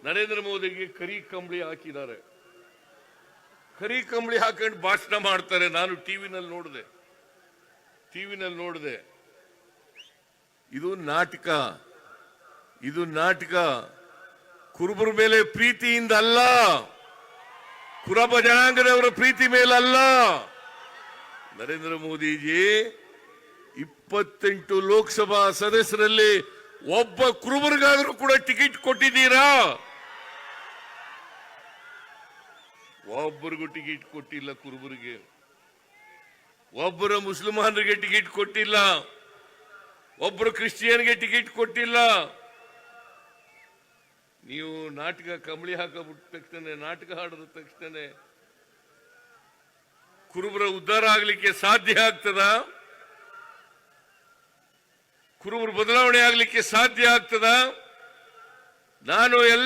ನರೇಂದ್ರ ಮೋದಿಗೆ ಕರಿ ಕಂಬಳಿ ಹಾಕಿದ್ದಾರೆ. ಕರಿ ಕಂಬಳಿ ಹಾಕೊಂಡು ಭಾಷಣ ಮಾಡ್ತಾರೆ. ನಾನು ಟಿವಿನಲ್ಲಿ ನೋಡಿದೆ. ಇದು ನಾಟಕ. ಕುರುಬರ ಮೇಲೆ ಪ್ರೀತಿಯಿಂದ ಅಲ್ಲ, ಕುರುಬ ಜನಾಂಗದವರ ಪ್ರೀತಿ ಮೇಲಲ್ಲ. ನರೇಂದ್ರ ಮೋದಿಜಿ 28 ಲೋಕಸಭಾ ಸದಸ್ಯರಲ್ಲಿ ಒಬ್ಬ ಕುರುಬರಿಗಾದರೂ ಕೂಡ ಟಿಕೆಟ್ ಕೊಟ್ಟಿದ್ದೀರಾ? ಒಬ್ಬರಿಗೂ ಟಿಕೆಟ್ ಕೊಟ್ಟಿಲ್ಲ. ಕುರುಬರಿಗೆ, ಒಬ್ಬರ ಮುಸಲ್ಮಾನರಿಗೆ ಟಿಕೆಟ್ ಕೊಟ್ಟಿಲ್ಲ, ಒಬ್ಬರು ಕ್ರಿಶ್ಚಿಯನ್ಗೆ ಟಿಕೆಟ್ ಕೊಟ್ಟಿಲ್ಲ. ನೀವು ನಾಟಕ ಕಂಬಳಿ ಹಾಕಬಿಟ್ಟ ತಕ್ಷಣ, ನಾಟಕ ಹಾಡಿದ ತಕ್ಷಣ ಕುರುಬರ ಉದ್ಧಾರ ಆಗಲಿಕ್ಕೆ ಸಾಧ್ಯ ಆಗ್ತದ? ಕುರುಬರು ಬದಲಾವಣೆ ಆಗಲಿಕ್ಕೆ ಸಾಧ್ಯ ಆಗ್ತದ? ನಾನು ಎಲ್ಲ